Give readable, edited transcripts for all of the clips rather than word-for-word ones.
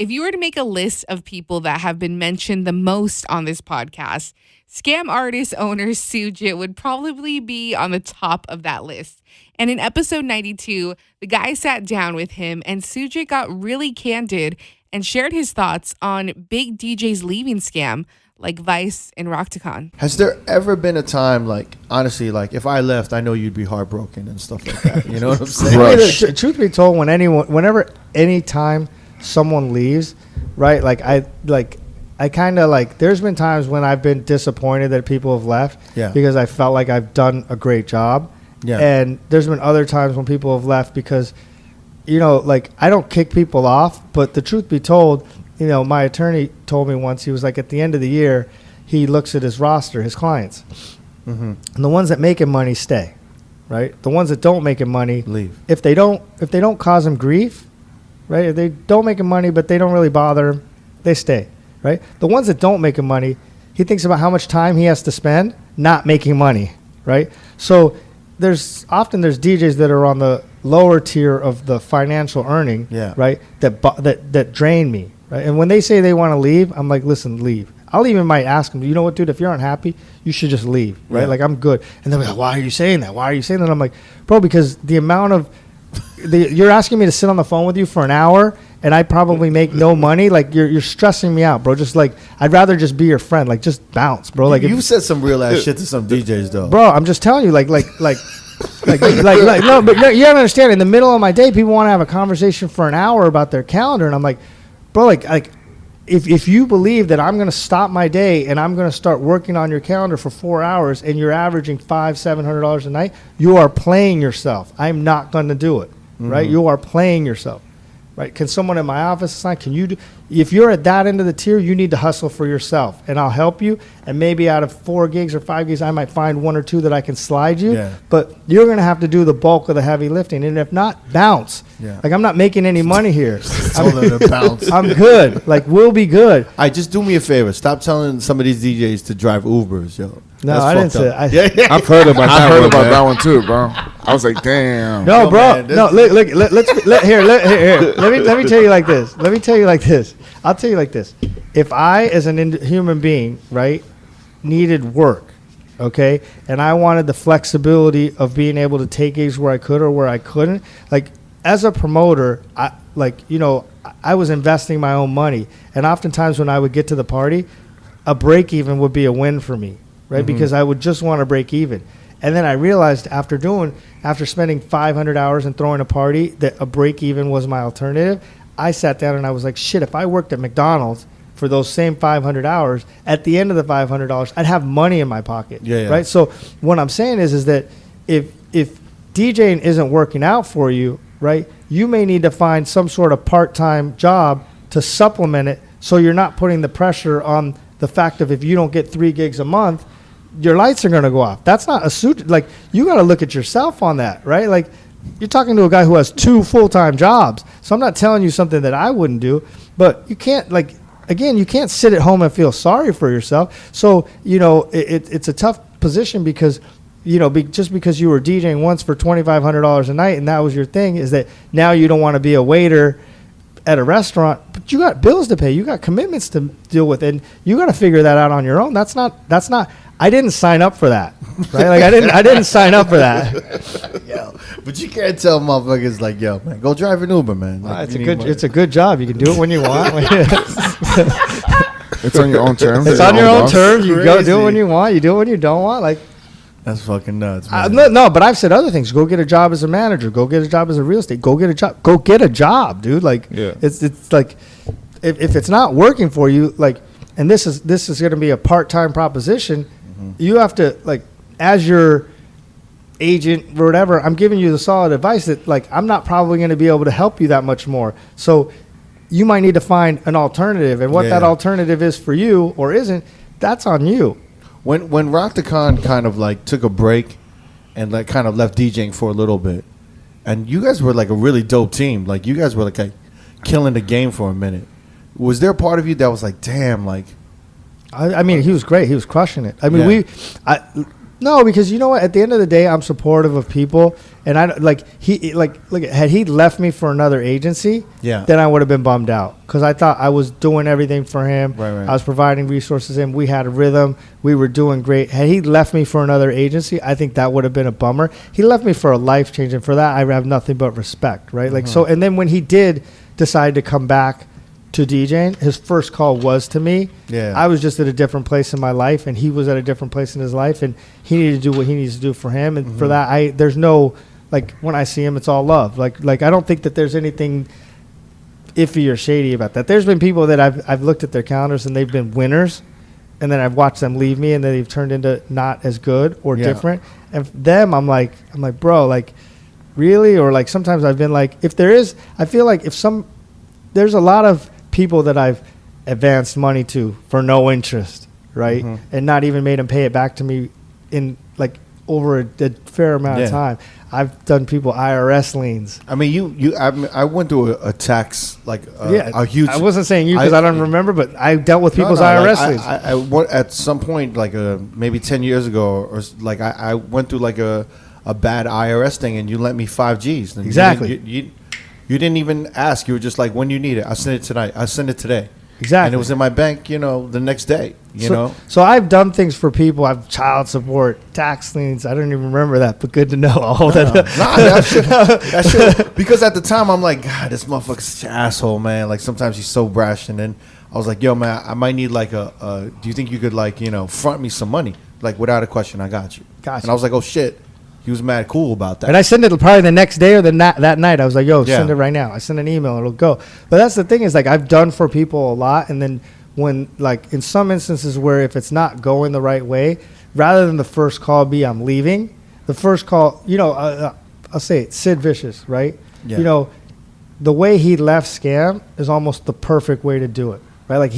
if you were to make a list of people that have been mentioned the most on this podcast, Scam Artist owner Sujit would probably be on the top of that list. And in episode 92, the guy sat down with him and Sujit got really candid and shared his thoughts on big DJs leaving Scam like Vice and R.O.A.D. Has there ever been a time, like, honestly, like, if I left, I know you'd be heartbroken and stuff like that. You know what I'm saying? Truth be told, anytime someone leaves, right, I kind of like, there's been times when I've been disappointed that people have left because I felt like I've done a great job. Yeah. And there's been other times when people have left because, you know, like, I don't kick people off, but the truth be told, you know, my attorney told me once, he was like, at the end of the year, he looks at his roster, his clients. Mm-hmm. And the ones that make him money stay, right? The ones that don't make him money leave. If they don't cause him grief, right? If they don't make him money, but they don't really bother him, they stay, right? The ones that don't make him money, he thinks about how much time he has to spend not making money, right? So there's DJs that are on the lower tier of the financial earning, right? That drain me. Right? And when they say they want to leave, I'm like, listen, leave. I'll even might ask them, you know what, dude, if you're unhappy, you should just leave, right? Like, I'm good. And they're like, why are you saying that? Why are you saying that? And I'm like, bro, because the amount of, you're asking me to sit on the phone with you for an hour and I probably make no money. Like, you're stressing me out, bro. Just like, I'd rather just be your friend. Like, just bounce, bro. Like, you said some real ass shit to some DJs, though. Bro, I'm just telling you, no, but no, you gotta understand, in the middle of my day, people want to have a conversation for an hour about their calendar. And I'm like, bro, like if you believe that I'm going to stop my day and I'm going to start working on your calendar for 4 hours and you're averaging $500-700 a night, you are playing yourself. I'm not going to do it, right? You are playing yourself, right? Can someone in my office assign? Can you do? If you're at that end of the tier, you need to hustle for yourself, and I'll help you. And maybe out of 4 gigs or 5 gigs, I might find 1 or 2 that I can slide you. Yeah. But you're going to have to do the bulk of the heavy lifting, and if not, bounce. Yeah. Like, I'm not making any money here. I'm good. Like, we'll be good. Just do me a favor. Stop telling some of these DJs to drive Ubers, yo. No, I didn't say that. I've heard about that one too, bro. I was like, damn. No, bro. No, look. Let me tell you like this. I'll tell you like this. If I, as an human being, right, needed work, okay, and I wanted the flexibility of being able to take gigs where I could or where I couldn't, like, as a promoter, I was investing my own money, and oftentimes when I would get to the party, a break even would be a win for me. Right, because I would just want to break even. And then I realized after spending 500 hours and throwing a party, that a break even was my alternative. I sat down and I was like, shit, if I worked at McDonald's for those same 500 hours, at the end of the $500, I'd have money in my pocket. Yeah. Right? So what I'm saying is that if DJing isn't working out for you, right, you may need to find some sort of part-time job to supplement it so you're not putting the pressure on the fact of, if you don't get 3 gigs a month, your lights are going to go off. That's not a suit. Like, you got to look at yourself on that, right? Like, you're talking to a guy who has 2 full-time jobs. So I'm not telling you something that I wouldn't do, but you can't, like, again, you can't sit at home and feel sorry for yourself. So, you know, it's a tough position because, you know, just because you were DJing once for $2,500 a night and that was your thing, is that now you don't want to be a waiter at a restaurant, but you got bills to pay, you got commitments to deal with, and you got to figure that out on your own. That's not I didn't sign up for that, right? Like, I didn't sign up for that. Yo, but you can't tell motherfuckers like, yo, man, go drive an Uber, man. Like, it's a good job. You can do it when you want. It's on your own terms. It's on your own terms. You go do it when you want. You do it when you don't want. Like, that's fucking nuts, man. No, but I've said other things. Go get a job as a manager. Go get a job as a real estate. Go get a job. Go get a job, dude. Like, it's like, if it's not working for you, like, and this is going to be a part-time proposition. You have to, like, as your agent or whatever, I'm giving you the solid advice that, like, I'm not probably going to be able to help you that much more. So you might need to find an alternative, and what that alternative is for you or isn't, that's on you. When R.O.A.D kind of, like, took a break and, like, kind of left DJing for a little bit, and you guys were, like, a really dope team. Like, you guys were, like killing the game for a minute. Was there a part of you that was like, damn, like, I mean, he was great. He was crushing it. I mean, No, because you know what? At the end of the day, I'm supportive of people, and I like had he left me for another agency, then I would have been bummed out because I thought I was doing everything for him. Right. I was providing resources, and we had a rhythm. We were doing great. Had he left me for another agency, I think that would have been a bummer. He left me for a life change, and for that, I have nothing but respect. Right, like so. And then when he did decide to come back to DJing, his first call was to me. Yeah. I was just at a different place in my life, and he was at a different place in his life, and he needed to do what he needs to do for him. And for that, there's no, like, when I see him, it's all love. Like I don't think that there's anything iffy or shady about that. There's been people that I've looked at their calendars and they've been winners, and then I've watched them leave me, and then they've turned into not as good or different. And them, I'm like, bro, like, really? Or like sometimes I've been like, I feel like there's a lot of people that I've advanced money to for no interest, right? And not even made them pay it back to me in like over a fair amount of time. I've done people IRS liens. I mean, I went through a tax, like a huge. I wasn't saying you because I don't remember, but I dealt with people's IRS liens. I went at some point, like maybe 10 years ago, or like I went through like a bad IRS thing, and you lent me 5 Gs. And exactly. You didn't even ask. You were just like, when you need it, I send it tonight. I send it today. Exactly. And it was in my bank, the next day, you know. So I've done things for people. I've child support, tax liens. I don't even remember that, but good to know. I'll hold that. That shit. Because at the time, I'm like, God, this motherfucker's such an asshole, man. Like, sometimes he's so brash. And then I was like, yo, man, I might need like do you think you could like, front me some money? Like, without a question, I got you. And I was like, oh, shit. He was mad cool about that. And I sent it probably the next day or that night. I was like, yo, send it right now. I send an email. It'll go. But that's the thing is, like, I've done for people a lot. And then when, like, in some instances where if it's not going the right way, rather than the first call be I'm leaving, the first call, I'll say it, Sid Vicious, right? Yeah. The way he left SKAM is almost the perfect way to do it, right? Like,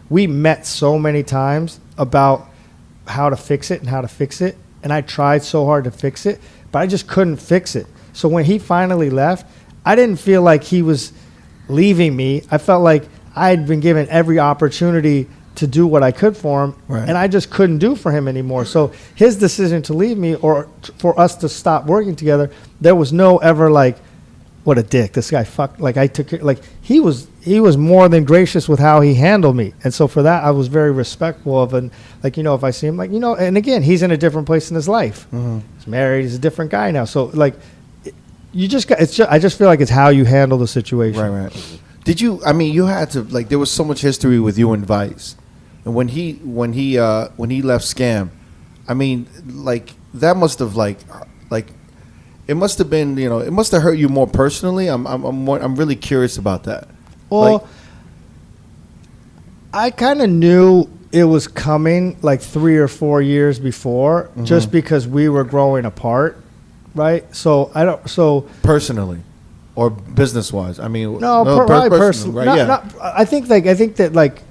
we met so many times about how to fix it and how to fix it. And I tried so hard to fix it, but I just couldn't fix it. So when he finally left, I didn't feel like he was leaving me. I felt like I had been given every opportunity to do what I could for him, and I just couldn't do for him anymore. So his decision to leave me or for us to stop working together, there was no ever like, what a dick. This guy fucked. Like, I took it. Like, he was more than gracious with how he handled me. And so for that, I was very respectful of, and like, if I see him, like, and again, he's in a different place in his life. He's married. He's a different guy now. So like, I just feel like it's how you handle the situation. Right. Did you, you had to, like, there was so much history with you and Vice. And when he left SKAM, like, that must have like, it must have been, it must have hurt you more personally. I'm really curious about that. Well, I kind of knew it was coming like 3 or 4 years before, just because we were growing apart, right? So personally, or business wise. Probably personally, right? I think that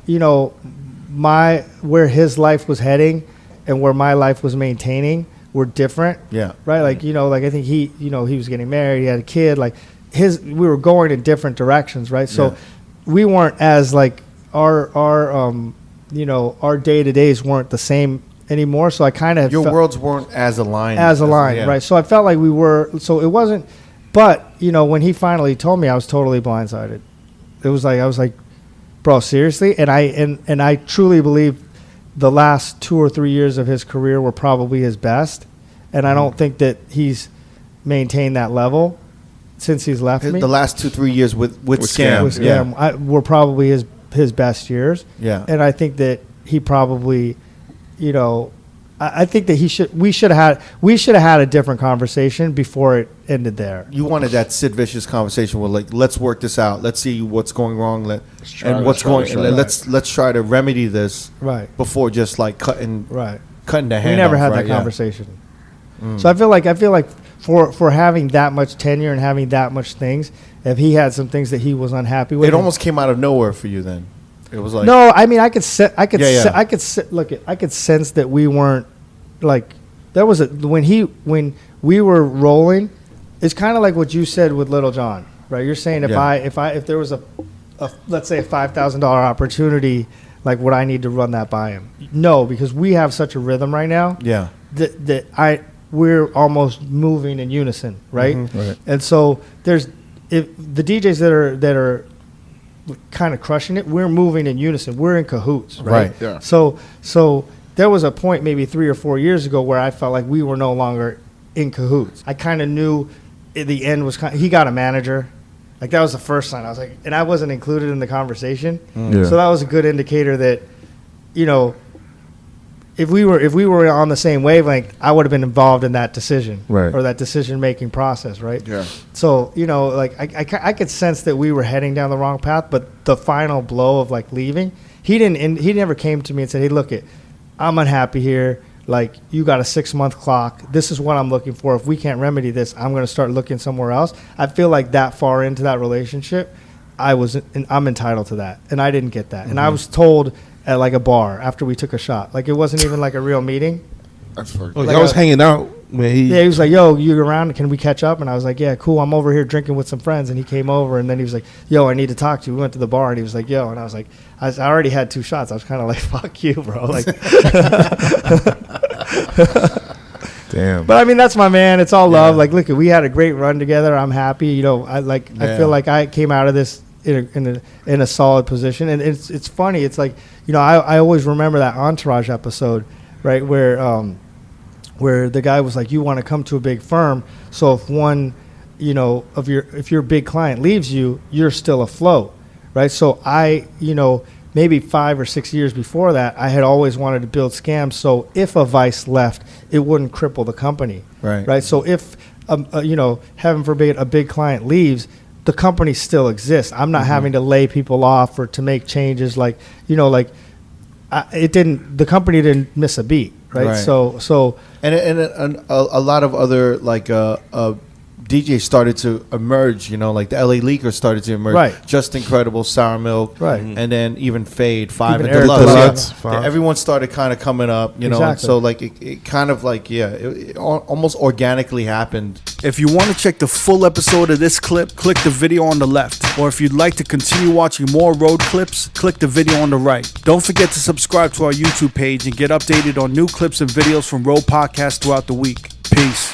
where his life was heading and where my life was maintaining were different. Yeah. Right. Like, I think he was getting married. He had a kid. Like we were going in different directions. Right. So we weren't as like our day-to-days weren't the same anymore. So I kind of your worlds weren't as aligned. Right. So I felt like we were, so it wasn't, but when he finally told me, I was totally blindsided. It was like, I was like, bro, seriously? And I truly believe the last 2 or 3 years of his career were probably his best, and I don't think that he's maintained that level since he's left me. The last 2-3 years with SKAM, were probably his best years. Yeah, and I think that he probably, I think that we should have had a different conversation before it ended there. You wanted that Sid Vicious conversation where, like, let's work this out. Let's see what's going wrong. Let's try to remedy this before just like cutting the hand. We never had that conversation. So I feel like for having that much tenure and having that much things, if he had some things that he was unhappy with, it almost came out of nowhere for you then. It was like, no, I could sense that we weren't, like, there was when we were rolling, it's kind of like what you said with Little John, right? You're saying if there was a let's say a $5,000 opportunity, like, would I need to run that by him? No, because we have such a rhythm right now. Yeah. we're almost moving in unison, right? Right. And so if the DJs that are kind of crushing it, we're moving in unison. We're in cahoots, right? Right. Yeah. So there was a point maybe 3 or 4 years ago where I felt like we were no longer in cahoots. I kind of knew the end was he got a manager. Like that was the first sign. I was like, and I wasn't included in the conversation. Yeah. So that was a good indicator that, you know, if we were on the same wavelength, I would have been involved in that decision, Right. or that decision-making process, right? Yeah. So, you know, like I could sense that we were heading down the wrong path, but the final blow of like leaving, he never came to me and said, "Hey, look I'm unhappy here. Like, you got a 6-month clock. This is what I'm looking for. If we can't remedy this, I'm going to start looking somewhere else." I feel like that far into that relationship, I'm entitled to that, and I didn't get that. And I was told at like a bar after we took a shot. Like, it wasn't even like a real meeting. That's fucked. Oh, Like y'all was hanging out when he. Yeah, he was like, "Yo, you around? Can we catch up?" And I was like, "Yeah, cool. I'm over here drinking with some friends." And he came over, and then he was like, "Yo, I need to talk to you." We went to the bar, and he was like, "Yo," and I was like, I already had 2 shots. I was kind of like, "Fuck you, bro." Like, Damn. but I mean, that's my man. It's all love. Like, look, we had a great run together. I'm happy. You know, I feel like I came out of this in a solid position. And it's funny. It's like, you know, I always remember that Entourage episode, right, where the guy was like, "You want to come to a big firm, so if one, you know, if your big client leaves you, you're still afloat," right? So you know, maybe 5 or 6 years before that, I had always wanted to build SKAM, so if a vice left, it wouldn't cripple the company, right? So if you know, heaven forbid, a big client leaves, the company still exists. I'm not having to lay people off or to make changes. Like, you know, like the company didn't miss a beat, right? So And a lot of other like DJs started to emerge, you know, like the LA Leakers started to emerge. Right. Just Incredible, Sour Milk. Right. And then even Fade, 5 Even and Eric Deluxe. Deluxe. Yeah, everyone started kind of coming up, you know. And Exactly. so like it kind of like, it almost organically happened. If you want to check the full episode of this clip, click the video on the left. Or if you'd like to continue watching more road clips, click the video on the right. Don't forget to subscribe to our YouTube page and get updated on new clips and videos from R.O.A.D Podcast throughout the week. Peace.